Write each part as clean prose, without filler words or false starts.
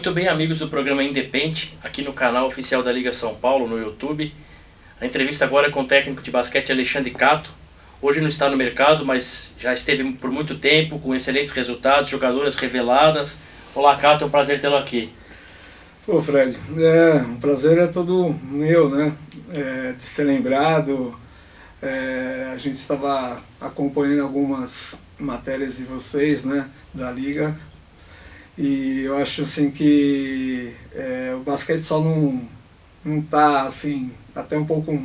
Muito bem, amigos do programa Independe, aqui no canal oficial da Liga São Paulo, no YouTube. A entrevista agora é com o técnico de basquete Alexandre Catto. Hoje não está no mercado, mas já esteve por muito tempo, com excelentes resultados, jogadoras reveladas. Olá, Catto, é um prazer tê-lo aqui. Pô, Fred, um prazer é todo meu, né? De ser lembrado. A gente estava acompanhando algumas matérias de vocês, né, da Liga, e eu acho assim que o basquete só não tá assim, até um pouco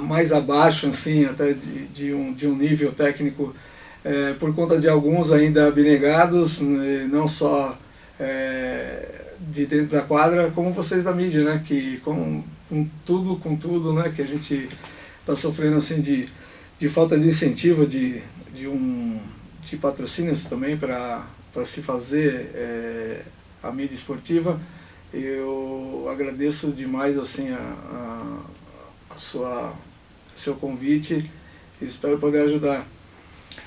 mais abaixo, assim, até de um nível técnico, por conta de alguns ainda abnegados, não só de dentro da quadra, como vocês da mídia, né, que com tudo, né, que a gente está sofrendo assim de falta de incentivo, de patrocínios também para se fazer a mídia esportiva. Eu agradeço demais assim seu convite e espero poder ajudar.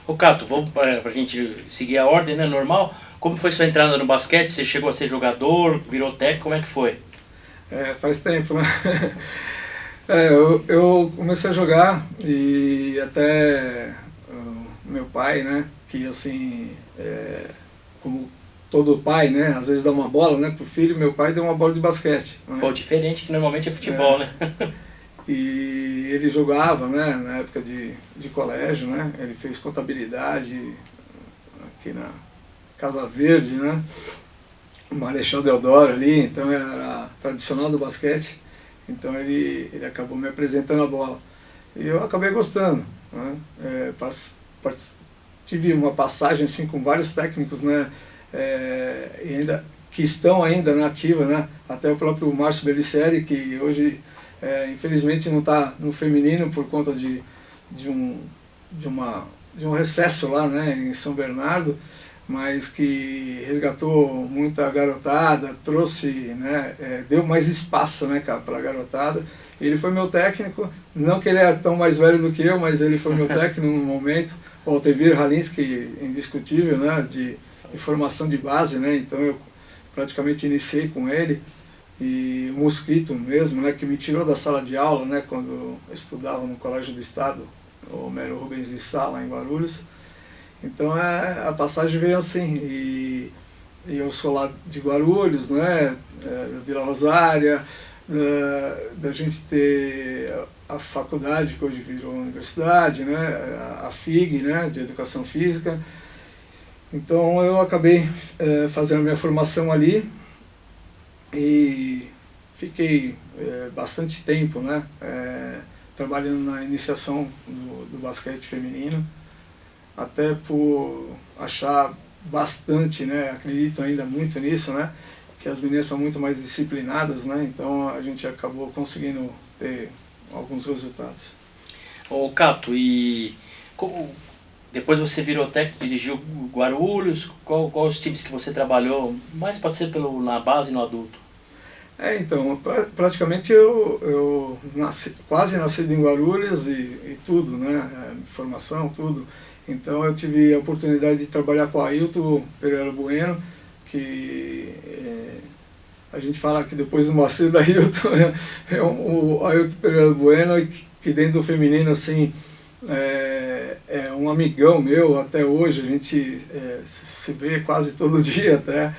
Ô Catto, vamos para a gente seguir a ordem, né, normal. Como foi sua entrada no basquete? Você chegou a ser jogador, virou técnico, como é que foi? Faz tempo, né? Eu comecei a jogar e até meu pai, né, que assim, como todo pai, né, às vezes dá uma bola, né, pro filho, meu pai deu uma bola de basquete. Né? Pô, diferente que normalmente é futebol, né? E ele jogava, né, na época de colégio, né, ele fez contabilidade aqui na Casa Verde, né, Marechal Deodoro ali, então era tradicional do basquete. Então ele acabou me apresentando a bola. E eu acabei gostando. Né? Tive uma passagem assim, com vários técnicos, né? E ainda, que estão ainda na ativa, né? Até o próprio Márcio Bellissieri, que hoje infelizmente não está no feminino por conta de um recesso lá, né? Em São Bernardo, mas que resgatou muita garotada, trouxe, né, deu mais espaço, né, para a garotada. Ele foi meu técnico, não que ele é tão mais velho do que eu, mas ele foi meu técnico no momento. O Altevir Halinski, indiscutível, né, de formação de base, né, então eu praticamente iniciei com ele. E o Mosquito mesmo, né, que me tirou da sala de aula, né, quando eu estudava no Colégio do Estado, o Homero Rubens de Sá, lá em Guarulhos. Então a passagem veio assim, e eu sou lá de Guarulhos, né, Vila Rosária, da gente ter a faculdade, que hoje virou universidade, né, a FIG, né, de Educação Física. Então eu acabei fazendo minha formação ali e fiquei bastante tempo, né, trabalhando na iniciação do basquete feminino. Até por achar bastante, né, acredito ainda muito nisso, né, que as meninas são muito mais disciplinadas, né, então a gente acabou conseguindo ter alguns resultados. Ô Catto, e depois você virou técnico, dirigiu Guarulhos, qual os times que você trabalhou, mais pode ser na base e no adulto? Então, praticamente eu quase nascido em Guarulhos e tudo, né, formação, tudo. Então eu tive a oportunidade de trabalhar com o Ailton Pereira Bueno, que a gente fala que depois do Moacir da Ailton o Ailton Pereira Bueno, que dentro do feminino assim, é um amigão meu até hoje, a gente se vê quase todo dia até,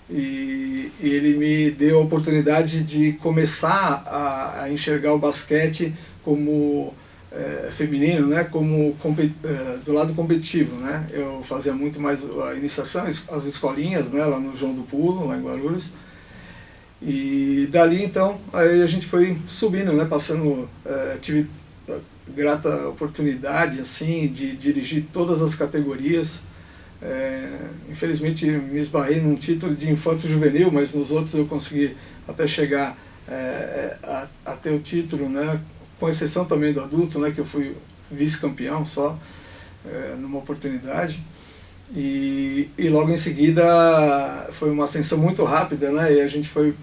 e ele me deu a oportunidade de começar a enxergar o basquete como feminino, né, como do lado competitivo, né. Eu fazia muito mais a iniciação, as escolinhas, né, lá no João do Pulo, lá em Guarulhos, e dali então aí a gente foi subindo, né, passando, tive a grata oportunidade assim de dirigir todas as categorias. Infelizmente me esbarrei num título de infanto juvenil, mas nos outros eu consegui até chegar a ter o título, né, com exceção também do adulto, né, que eu fui vice-campeão só, numa oportunidade. E logo em seguida foi uma ascensão muito rápida, né, e a gente foi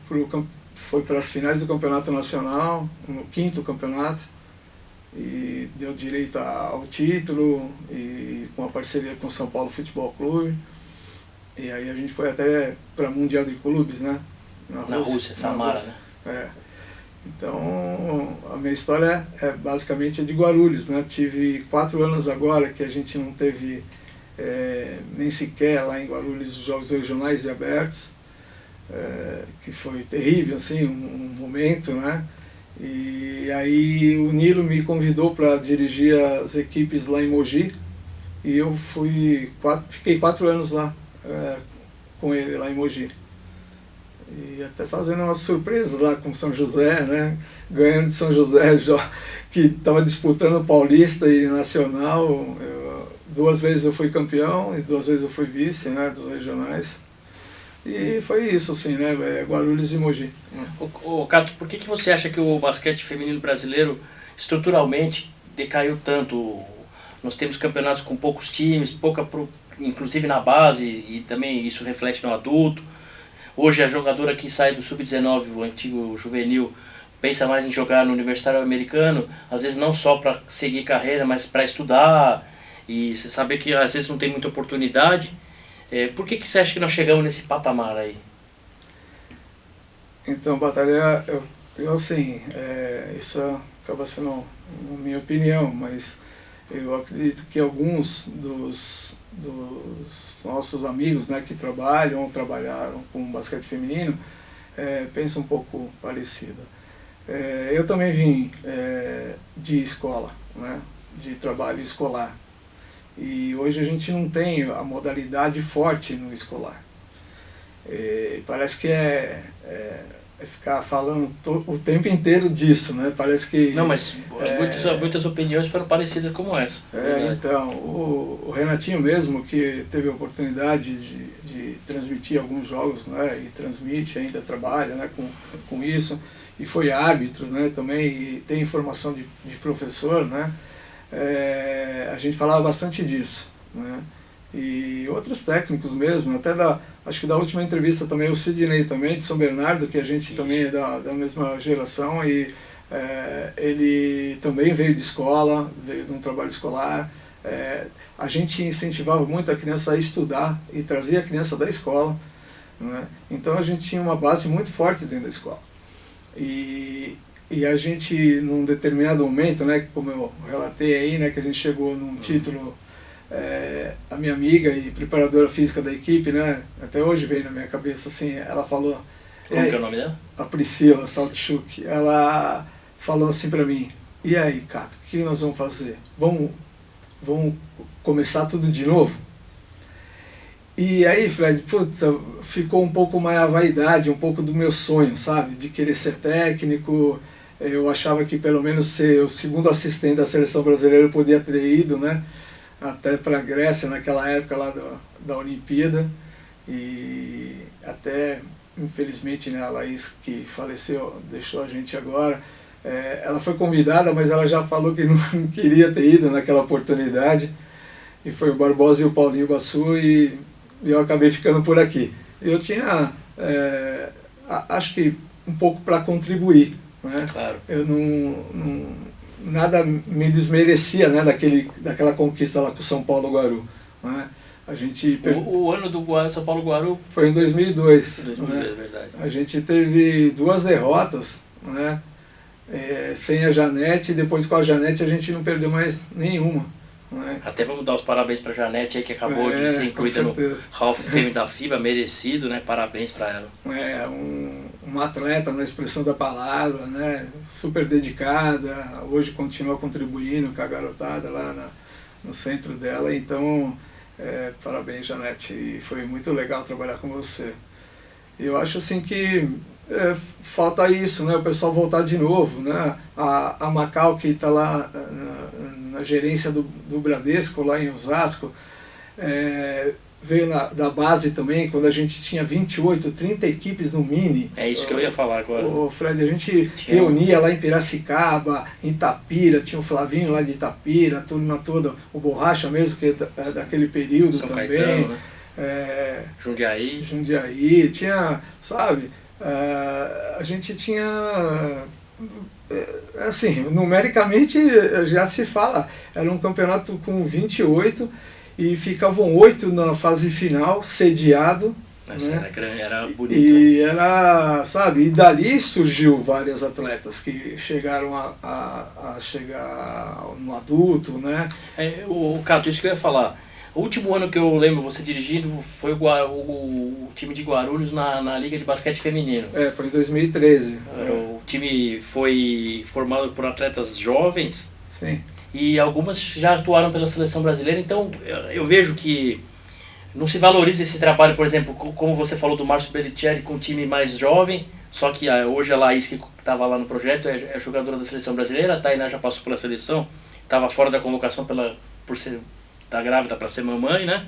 para as finais do campeonato nacional, no 5º campeonato, e deu direito ao título, e com a parceria com o São Paulo Futebol Clube. E aí a gente foi até para Mundial de Clubes, né? Na Rússia, Samara, né? É. Então, a minha história é basicamente de Guarulhos, né? Tive 4 anos agora que a gente não teve nem sequer lá em Guarulhos os Jogos Regionais e Abertos, que foi terrível, assim, um momento, né? E aí o Nilo me convidou para dirigir as equipes lá em Mogi, e eu fiquei 4 anos lá com ele lá em Mogi. E até fazendo umas surpresas lá com São José, né? Ganhando de São José, que estava disputando o Paulista e Nacional. 2 vezes eu fui campeão e 2 vezes eu fui vice, né, dos regionais. E foi isso, assim, né? Guarulhos e Mogi. Ô, Cato, por que você acha que o basquete feminino brasileiro estruturalmente decaiu tanto? Nós temos campeonatos com poucos times, inclusive na base, e também isso reflete no adulto. Hoje a jogadora que sai do Sub-19, o antigo juvenil, pensa mais em jogar no universitário americano, às vezes não só para seguir carreira, mas para estudar e saber que às vezes não tem muita oportunidade. Por que você acha que nós chegamos nesse patamar aí? Então, Batalha, eu assim, isso acaba sendo a minha opinião, mas eu acredito que alguns dos nossos amigos, né, que trabalham ou trabalharam com basquete feminino pensam um pouco parecido. Eu também vim de escola, né, de trabalho escolar, e hoje a gente não tem a modalidade forte no escolar. Parece que ficar falando o tempo inteiro disso, né? Parece que... Não, mas muitas opiniões foram parecidas como essa. Então, o Renatinho mesmo, que teve a oportunidade de transmitir alguns jogos, né? E transmite, ainda trabalha, né? com isso, e foi árbitro, né? Também, e tem formação de professor, né? A gente falava bastante disso, né? E outros técnicos mesmo, acho que da última entrevista também, o Sidney também, de São Bernardo, que a gente também é da mesma geração, e ele também veio de escola, veio de um trabalho escolar. A gente incentivava muito a criança a estudar e trazia a criança da escola, né? Então a gente tinha uma base muito forte dentro da escola. E a gente, num determinado momento, né, como eu relatei aí, né, que a gente chegou num título... a minha amiga e preparadora física da equipe, né, até hoje veio na minha cabeça, assim, ela falou... Como que é o nome dela? A Priscila Saltchuk. Ela falou assim pra mim: e aí, Cato, o que nós vamos fazer? Vamos começar tudo de novo? E aí, Fred, puta, ficou um pouco mais a vaidade, um pouco do meu sonho, sabe? De querer ser técnico. Eu achava que pelo menos ser o segundo assistente da seleção brasileira eu podia ter ido, né? Até para a Grécia naquela época lá da Olimpíada, e até infelizmente, né, a Laís, que faleceu, deixou a gente agora, ela foi convidada, mas ela já falou que não queria ter ido naquela oportunidade, e foi o Barbosa e o Paulinho Bassu, e eu acabei ficando por aqui. Eu tinha, acho que um pouco para contribuir, né? Claro. Eu nada me desmerecia, né, daquela conquista lá com o São Paulo Guaru, né? A gente o ano do São Paulo Guaru foi em 2002. 2002, né? É verdade. A gente teve 2 derrotas, né, sem a Janete, e depois com a Janete a gente não perdeu mais nenhuma, né? Até vamos dar os parabéns para a Janete aí, que acabou de ser incluída no Hall of Fame da FIBA, merecido, né? Parabéns para ela. Uma atleta na expressão da palavra, né? Super dedicada, hoje continua contribuindo com a garotada lá no centro dela, então parabéns, Janete, e foi muito legal trabalhar com você. Eu acho assim que falta isso, né? O pessoal voltar de novo, né? A Macau, que está lá na gerência do Bradesco, lá em Osasco, veio da base também, quando a gente tinha 28, 30 equipes no Mini. É isso que eu ia falar agora. O Fred, a gente reunia lá em Piracicaba, em Itapira, tinha o Flavinho lá de Itapira, a turma toda, o Borracha mesmo, que é daquele período São também. Caetano, né? Jundiaí, tinha, sabe, a gente tinha... assim, numericamente já se fala, era um campeonato com 28, e ficavam 8 na fase final, sediado. Mas né? Era bonito. E era, sabe, e dali surgiu vários atletas que chegaram a chegar no adulto, né? O Cato, isso que eu ia falar. O último ano que eu lembro você dirigindo foi o time de Guarulhos na Liga de Basquete Feminino. Foi em 2013. O time foi formado por atletas jovens. Sim. E algumas já atuaram pela seleção brasileira. Então eu vejo que não se valoriza esse trabalho, por exemplo, como você falou do Márcio Bellicelli com um time mais jovem. Só que hoje a Laís, que estava lá no projeto, é jogadora da seleção brasileira. A Tainá já passou pela seleção, estava fora da convocação por ser... tá grávida para ser mamãe, né?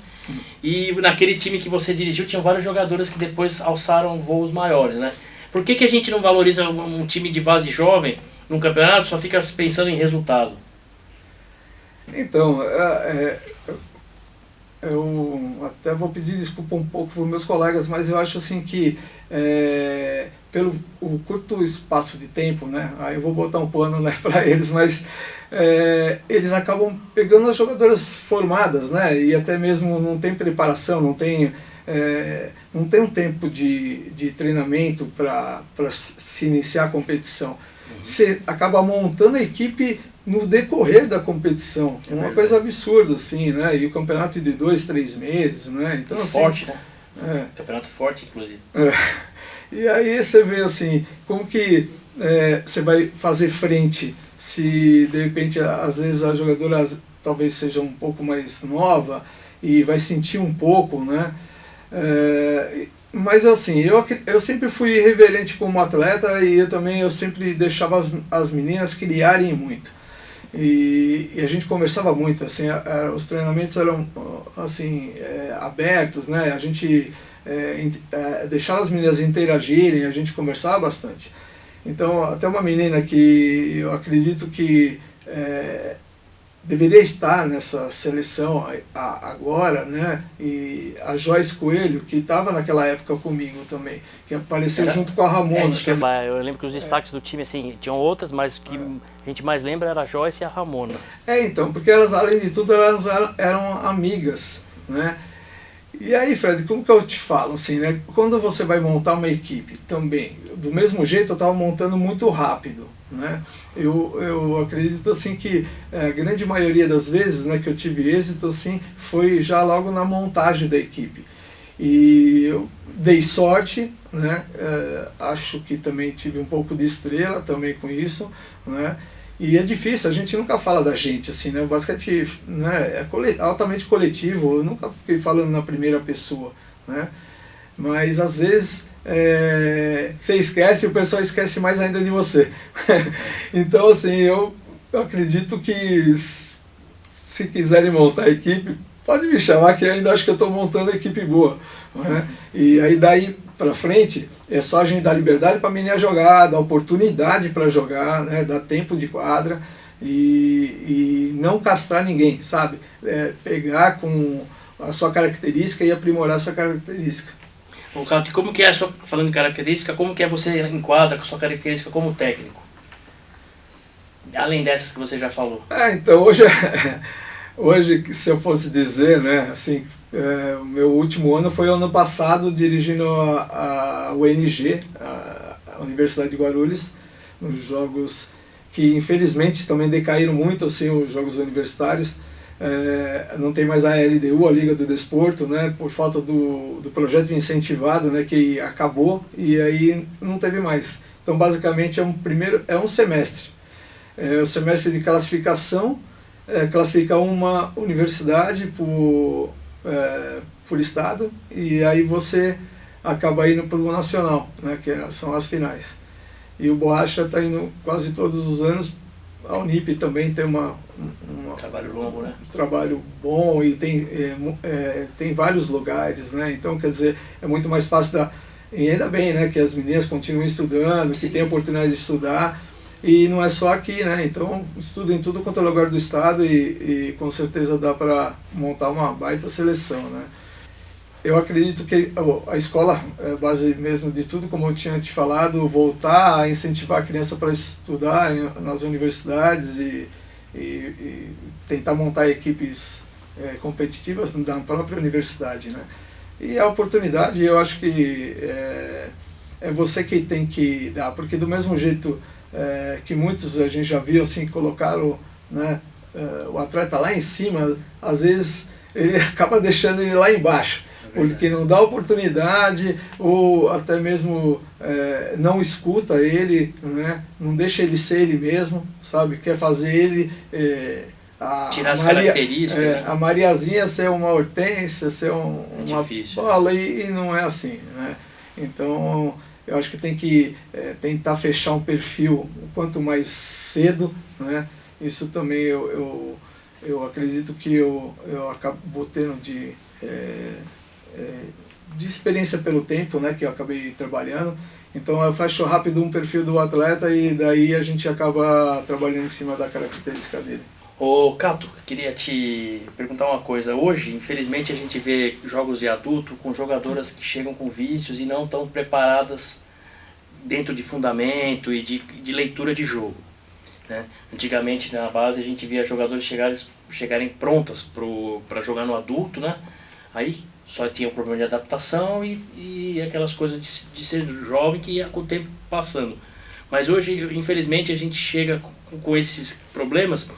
E naquele time que você dirigiu tinham vários jogadores que depois alçaram voos maiores, né? Por que a gente não valoriza um time de base jovem num campeonato, só fica pensando em resultado? Então, eu até vou pedir desculpa um pouco para os meus colegas, mas eu acho assim que pelo o curto espaço de tempo, né? Aí eu vou botar um pano, né, para eles, mas eles acabam pegando as jogadoras formadas, né? E até mesmo não tem preparação, não tem um tempo de treinamento para se iniciar a competição. Você acaba montando a equipe no decorrer da competição, uma coisa absurda, assim, né? E o campeonato de 2, 3 meses, né? Então, assim, forte, né? Campeonato forte, inclusive. E aí você vê, assim, como que você vai fazer frente se, de repente, às vezes a jogadora talvez seja um pouco mais nova e vai sentir um pouco, né? Mas assim, eu sempre fui irreverente como atleta e eu sempre deixava as meninas criarem muito. E a gente conversava muito, assim, os treinamentos eram assim, abertos, né? A gente deixava as meninas interagirem, a gente conversava bastante. Então, até uma menina que eu acredito que deveria estar nessa seleção agora, né? E a Joyce Coelho, que estava naquela época comigo também, que apareceu junto com a Ramona. Eu lembro que os destaques do time, assim, tinham outras, mas o que a gente mais lembra era a Joyce e a Ramona. Então, porque elas, além de tudo, elas eram amigas, né? E aí, Fred, como que eu te falo, assim, né? Quando você vai montar uma equipe também, do mesmo jeito eu estava montando muito rápido, né? Eu acredito, assim, que a grande maioria das vezes, né, que eu tive êxito, assim, foi já logo na montagem da equipe. E eu dei sorte, né? Acho que também tive um pouco de estrela também com isso, né? E é difícil, a gente nunca fala da gente, assim, né? O basquete, né, é altamente coletivo, eu nunca fiquei falando na primeira pessoa, né? Mas às vezes você esquece e o pessoal esquece mais ainda de você. Então, assim, eu acredito que se quiserem montar a equipe, pode me chamar que ainda acho que eu estou montando a equipe boa, né? E aí daí para frente é só a gente dar liberdade para a menina jogar, dar oportunidade para jogar, né? Dar tempo de quadra e não castrar ninguém, sabe? Pegar com a sua característica e aprimorar a sua característica. Ô, Cato, como que é, falando de característica, como que você enquadra com a sua característica como técnico? Além dessas que você já falou. Então hoje, se eu fosse dizer, né, assim, o meu último ano foi o ano passado dirigindo a UNG, a Universidade de Guarulhos, nos jogos que infelizmente também decaíram muito, assim, os jogos universitários. Não tem mais a LDU, a Liga do Desporto, né, por falta do projeto incentivado, né, que acabou e aí não teve mais. Então basicamente é um semestre. O semestre de classificação, classifica uma universidade por estado e aí você acaba indo para o nacional, né, que são as finais. E o Borracha está indo quase todos os anos. A Unip também tem um trabalho longo, né? Um trabalho bom e tem vários lugares, né? Então, quer dizer, é muito mais fácil e ainda bem, né, que as meninas continuem estudando, que têm a oportunidade de estudar. E não é só aqui, né? Então, estuda em tudo quanto é lugar do estado e com certeza dá para montar uma baita seleção, né? Eu acredito que a escola é base mesmo de tudo, como eu tinha te falado, voltar a incentivar a criança para estudar nas universidades e tentar montar equipes competitivas da própria universidade, né? E a oportunidade, eu acho que é você que tem que dar, porque do mesmo jeito que muitos a gente já viu assim, colocaram, né, o atleta lá em cima, às vezes ele acaba deixando ele lá embaixo, porque não dá oportunidade, ou até mesmo não escuta ele, né? Não deixa ele ser ele mesmo, sabe? Quer fazer ele... tirar as características, né? A Mariazinha ser uma Hortência, ser uma difícil, bola, e não é assim, né? Então, eu acho que tem que tentar fechar um perfil o quanto mais cedo, né? Isso também eu acredito que eu acabo tendo de experiência pelo tempo, né, que eu acabei trabalhando. Então eu fecho rápido um perfil do atleta e daí a gente acaba trabalhando em cima da característica dele. Ô Cato, queria te perguntar uma coisa. Hoje, infelizmente, a gente vê jogos de adulto com jogadoras que chegam com vícios e não estão preparadas dentro de fundamento e de leitura de jogo, né? Antigamente, na base, a gente via jogadoras chegarem prontas para jogar no adulto, né? Aí só tinha o problema de adaptação e aquelas coisas de ser jovem que ia com o tempo passando. Mas hoje, infelizmente, a gente chega com esses problemas.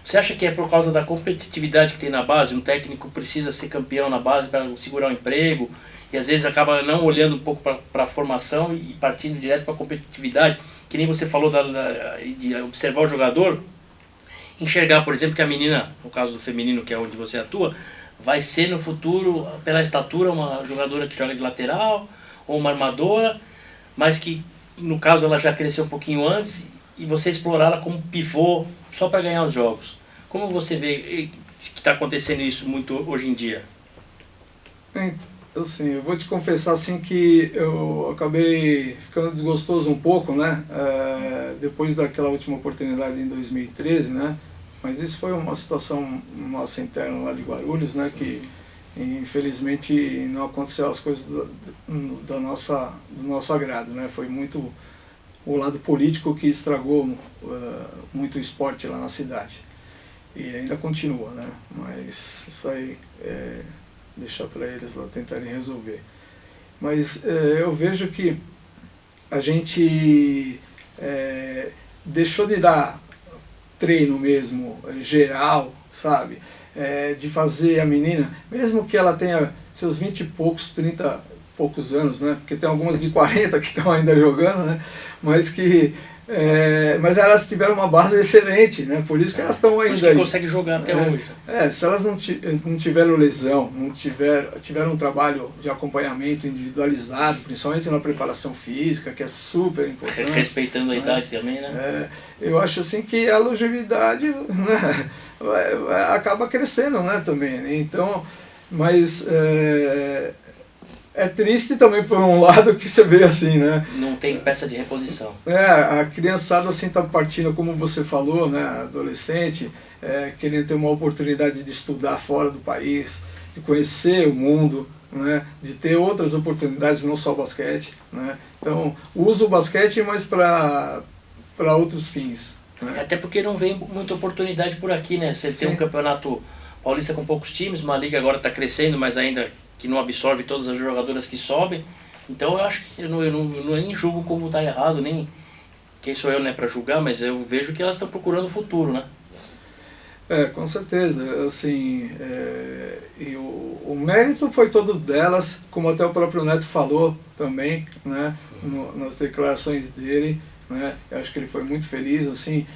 Você acha que é por causa da competitividade que tem na base? Um técnico precisa ser campeão na base para segurar o emprego e às vezes acaba não olhando um pouco para a formação e partindo direto para a competitividade, que nem você falou de observar o jogador, enxergar, por exemplo, que a menina, no caso do feminino, que é onde você atua, vai ser no futuro, pela estatura, uma jogadora que joga de lateral ou uma armadora, mas que no caso ela já cresceu um pouquinho antes e você explorar ela como pivô só para ganhar os jogos. Como você vê que está acontecendo isso muito hoje em dia? Assim, eu vou te confessar assim que eu acabei ficando desgostoso um pouco, né? Depois daquela última oportunidade em 2013, né? Mas isso foi uma situação nossa interna lá de Guarulhos, né? Que infelizmente não aconteceu as coisas do nosso agrado, né? Foi muito o lado político que estragou muito o esporte lá na cidade. E ainda continua, né? Mas isso aí deixar para eles lá tentarem resolver. Mas eu vejo que a gente deixou de dar treino mesmo, geral, sabe? De fazer a menina, mesmo que ela tenha seus 20 e poucos, 30 e poucos anos, né? Porque tem algumas de 40 que estão ainda jogando, né? Mas elas tiveram uma base excelente, né? Por isso que elas estão ainda. Por isso que conseguem jogar até hoje. Se elas não tiveram lesão, não tiveram um trabalho de acompanhamento individualizado, principalmente na preparação física, que é super importante. Respeitando a idade também, né? Eu acho assim que a longevidade, né, acaba crescendo, né, também. Então, mas é triste também por um lado que você vê assim, né? Não tem peça de reposição. A criançada assim tá partindo, como você falou, né? Adolescente, querendo ter uma oportunidade de estudar fora do país, de conhecer o mundo, né? De ter outras oportunidades, não só o basquete, né? Então, usa o basquete, mas para outros fins, né? Até porque não vem muita oportunidade por aqui, né? Você tem um campeonato paulista com poucos times, uma liga agora está crescendo, mas ainda que não absorve todas as jogadoras que sobem. Então eu acho que eu nem julgo como está errado, nem quem sou eu, né, para julgar, mas eu vejo que elas estão procurando o futuro, né? Com certeza, assim, e o mérito foi todo delas, como até o próprio Neto falou também, né, nas declarações dele, né, eu acho que ele foi muito feliz, assim,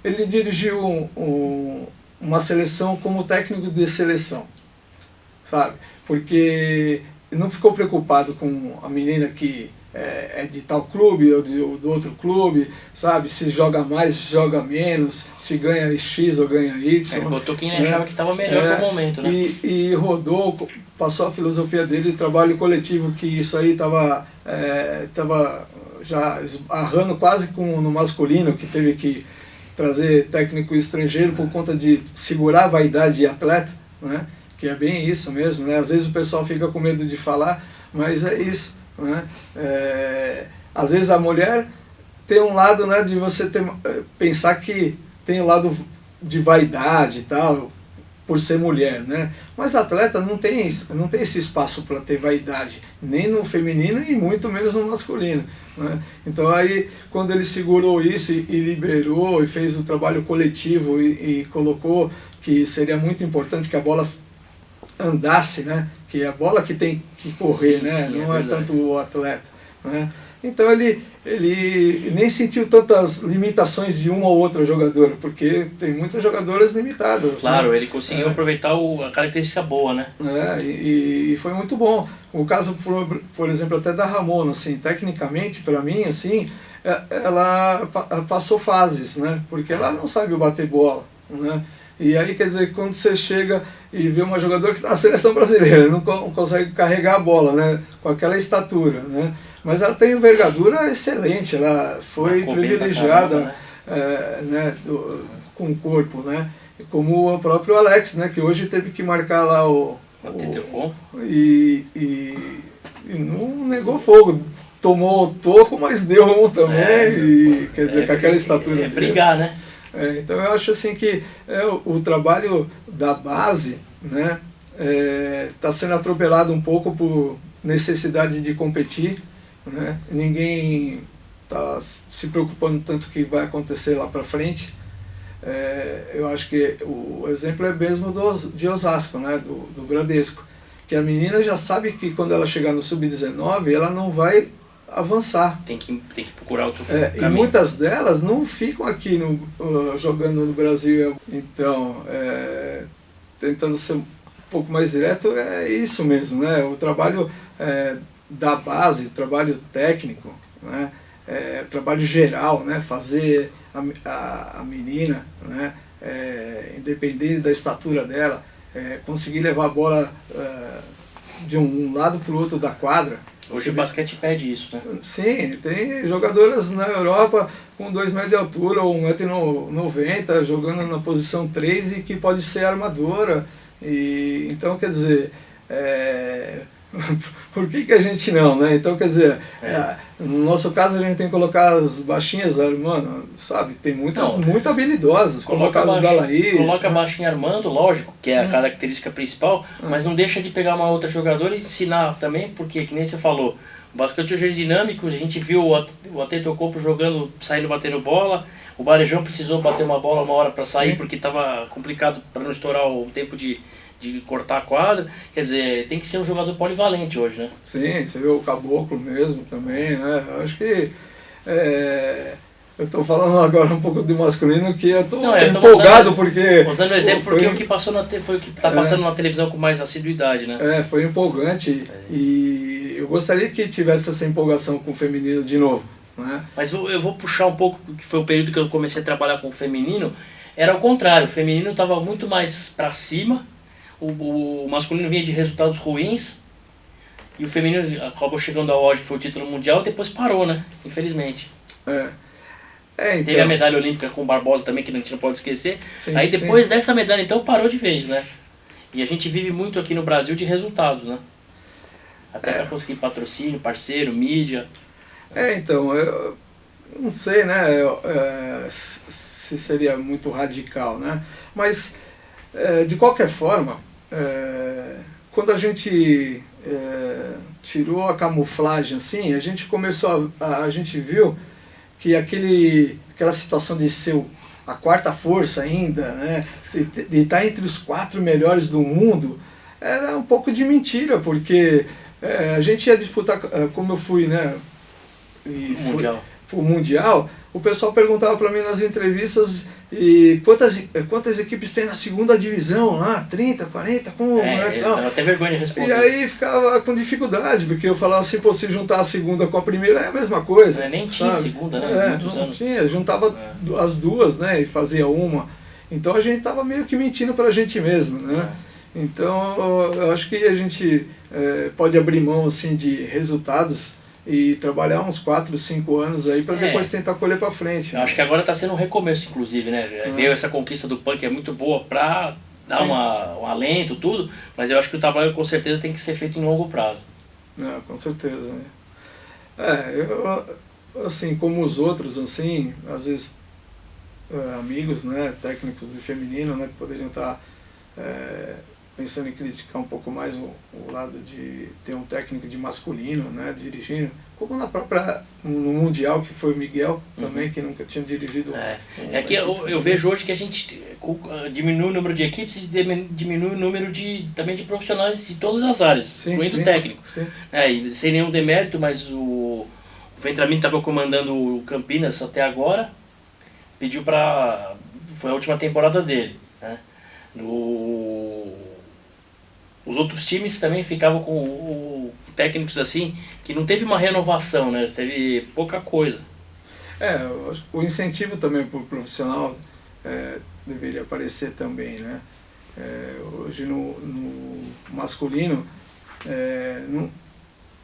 ele dirigiu uma seleção como técnico de seleção, sabe? Porque não ficou preocupado com a menina que é de tal clube ou do outro clube, sabe? Se joga mais, se joga menos, se ganha X ou ganha Y. Ele botou quem achava que estava melhor pro momento, né? E rodou, passou a filosofia dele de trabalho coletivo, que isso aí estava já esbarrando quase no masculino, que teve que trazer técnico estrangeiro por conta de segurar a vaidade de atleta, né? Que é bem isso mesmo, né? Às vezes o pessoal fica com medo de falar, mas é isso, né? Às vezes a mulher tem um lado, né, de você pensar que tem um lado de vaidade e tal, por ser mulher, né? Mas atleta não tem esse espaço para ter vaidade, nem no feminino e muito menos no masculino, né? Então aí, quando ele segurou isso e liberou e fez o trabalho coletivo e colocou que seria muito importante que a bola andasse, né? Que é a bola que tem que correr, sim, né? sim, Não é tanto o atleta, né? Então ele nem sentiu tantas limitações de uma ou outra jogadora, porque tem muitas jogadoras limitadas. Claro, né? ele conseguiu aproveitar a característica boa, né? E foi muito bom. O caso, por exemplo, até da Ramona, assim, tecnicamente, para mim, assim, ela passou fases, né? Porque ela não sabe bater bola, né? E aí, quer dizer, quando você chega e vê uma jogadora que está na seleção brasileira, não consegue carregar a bola, né? Com aquela estatura, né? Mas ela tem envergadura excelente, ela foi privilegiada, né, com o corpo, né? Como o próprio Alex, né, que hoje teve que marcar lá e não negou fogo. Tomou o toco, mas deu um também, quer dizer, com aquela estatura. É brigar, né? Então eu acho assim que o trabalho da base, né, está sendo atropelado um pouco por necessidade de competir, né? Ninguém está se preocupando tanto com o que vai acontecer lá para frente. Eu acho que o exemplo é mesmo de Osasco, né? do Bradesco, que a menina já sabe que quando ela chegar no sub-19 ela não vai avançar. Tem que procurar outro caminho. E muitas delas não ficam aqui jogando no Brasil. Então, tentando ser um pouco mais direto, é isso mesmo, né? O trabalho da base, o trabalho técnico, né? O trabalho geral, né? Fazer a menina, né? Independente da estatura dela, conseguir levar a bola de um lado para o outro da quadra. Hoje o basquete pede isso, né? Sim, tem jogadoras na Europa com 2 metros de altura ou 1,90 m jogando na posição 3 e que pode ser armadora. Então, quer dizer, por que a gente não, né? Então, quer dizer, no nosso caso a gente tem que colocar as baixinhas, mano, sabe? Tem muitas muito habilidosas, como o caso da Laís. Coloca a baixinha armando, lógico, que é a característica principal, mas não deixa de pegar uma outra jogadora e ensinar também, porque, que nem você falou, o basquete hoje é dinâmico, a gente viu o Antetokounmpo jogando, saindo batendo bola, o Varejão precisou bater uma bola uma hora para sair, porque estava complicado para não estourar o tempo de cortar a quadra. Quer dizer, tem que ser um jogador polivalente hoje, né? Sim, você vê o Caboclo mesmo também, né? Eu acho que eu estou falando agora um pouco do masculino, que eu estou empolgado porque... Usando o exemplo porque o que passou foi o que está passando na televisão com mais assiduidade, né? Foi empolgante e eu gostaria que tivesse essa empolgação com o feminino de novo, né? Mas eu vou puxar um pouco, que foi o período que eu comecei a trabalhar com o feminino, era o contrário, o feminino estava muito mais para cima, o masculino vinha de resultados ruins e o feminino acabou chegando ao auge, que foi o título mundial, e depois parou, né? Infelizmente. Então, teve a medalha olímpica com o Barbosa também, que a gente não pode esquecer. Sim, aí depois dessa medalha, então, parou de vez, né? E a gente vive muito aqui no Brasil de resultados, né? Até para conseguir patrocínio, parceiro, mídia. Então, eu não sei, né? Se seria muito radical, né? Mas, de qualquer forma, quando a gente tirou a camuflagem, assim, a gente começou a gente viu que aquela situação de ser a quarta força ainda, né, de estar entre os 4 melhores do mundo, era um pouco de mentira, porque a gente ia disputar, como eu fui, né, o Mundial, o pessoal perguntava para mim nas entrevistas quantas equipes tem na segunda divisão lá, 30, 40, como eu até vergonha de responder. E aí ficava com dificuldade, porque eu falava assim, se juntar a segunda com a primeira é a mesma coisa. Nem tinha segunda, né? Muitos anos. Tinha, juntava as duas, né, e fazia uma. Então a gente estava meio que mentindo para a gente mesmo, né? Então eu acho que a gente pode abrir mão assim de resultados e trabalhar uns 4, 5 anos aí para depois tentar colher para frente. Eu acho que agora está sendo um recomeço, inclusive, né? Veio essa conquista do PAN, que é muito boa para dar um alento, tudo, mas eu acho que o trabalho com certeza tem que ser feito em longo prazo. Com certeza. Eu, assim, como os outros, assim, às vezes amigos, né, técnicos de feminino, né, que poderiam estar pensando em criticar um pouco mais o lado de ter um técnico de masculino, né, dirigindo, como no Mundial, que foi o Miguel também, que nunca tinha dirigido. É que eu vejo hoje que a gente diminui o número de equipes e diminui o número também de profissionais de todas as áreas, incluindo o técnico. Sim. E sem nenhum demérito, mas o Ventramin estava comandando o Campinas até agora, pediu para... Foi a última temporada dele, né? Os outros times também ficavam com técnicos assim, que não teve uma renovação, né? Teve pouca coisa. Eu acho que o incentivo também para o profissional deveria aparecer também, né? Hoje no masculino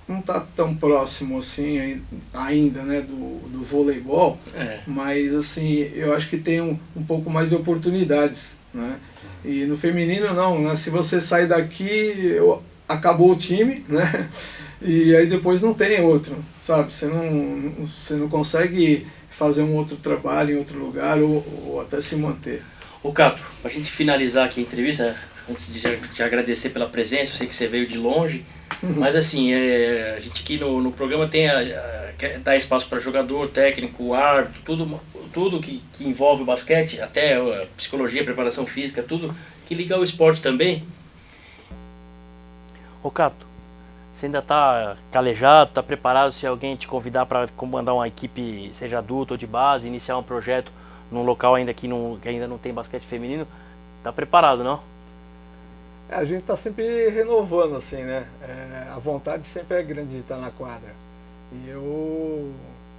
não está tão próximo assim ainda, né, do voleibol, mas assim, eu acho que tem um pouco mais de oportunidades, né? E no feminino não, né? Se você sair daqui, acabou o time, né? E aí depois não tem outro, sabe? Você não consegue fazer um outro trabalho em outro lugar ou até se manter. Ô Cato, para a gente finalizar aqui a entrevista, antes de te agradecer pela presença, eu sei que você veio de longe, mas assim, a gente aqui no programa quer dar espaço para jogador, técnico, árbitro, tudo que envolve o basquete, até a psicologia, preparação física, tudo que liga ao esporte também. Ô Cato, você ainda está calejado, está preparado se alguém te convidar para comandar uma equipe, seja adulta ou de base, iniciar um projeto num local ainda que ainda não tem basquete feminino? Está preparado, não? A gente está sempre renovando, assim, né? A vontade sempre é grande de estar na quadra. E eu,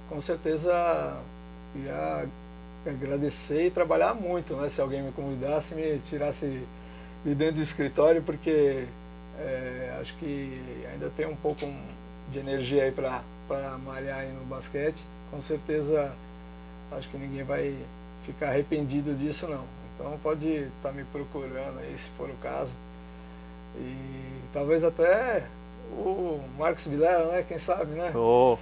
com certeza, ia agradecer e trabalhar muito, né? Se alguém me convidasse, me tirasse de dentro do escritório, porque acho que ainda tem um pouco de energia aí para malhar aí no basquete. Com certeza, acho que ninguém vai ficar arrependido disso, não. Então pode estar me procurando aí, se for o caso. E talvez até o Marcos Vilela, né? Quem sabe, né? O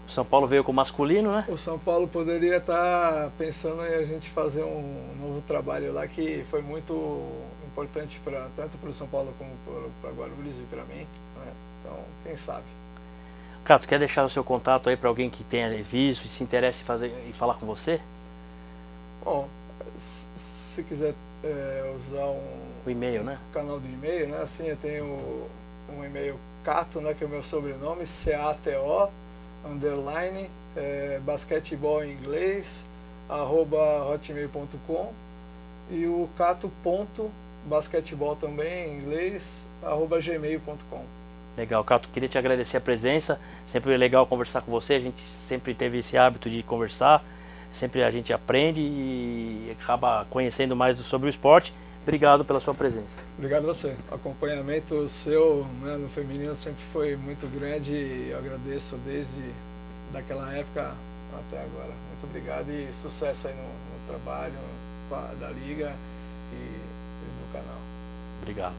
São Paulo veio com o masculino, né? O São Paulo poderia estar pensando em a gente fazer um novo trabalho lá, que foi muito importante tanto para o São Paulo como para Guarulhos e para mim, né? Então, quem sabe. Cato, quer deixar o seu contato aí para alguém que tenha visto e se interesse em falar com você? Bom, se quiser usar o e-mail, né? Canal do e-mail, né? Assim, eu tenho um e-mail Cato, né? Que é o meu sobrenome, CATO, _ basquetebol em inglês, @hotmail.com, e o cato.basquetebol também em inglês, @gmail.com. Legal, Cato, queria te agradecer a presença, sempre é legal conversar com você, a gente sempre teve esse hábito de conversar, sempre a gente aprende e acaba conhecendo mais sobre o esporte. Obrigado pela sua presença. Obrigado a você. O acompanhamento seu, né, no feminino sempre foi muito grande e eu agradeço desde daquela época até agora. Muito obrigado e sucesso aí no trabalho da Liga e do canal. Obrigado.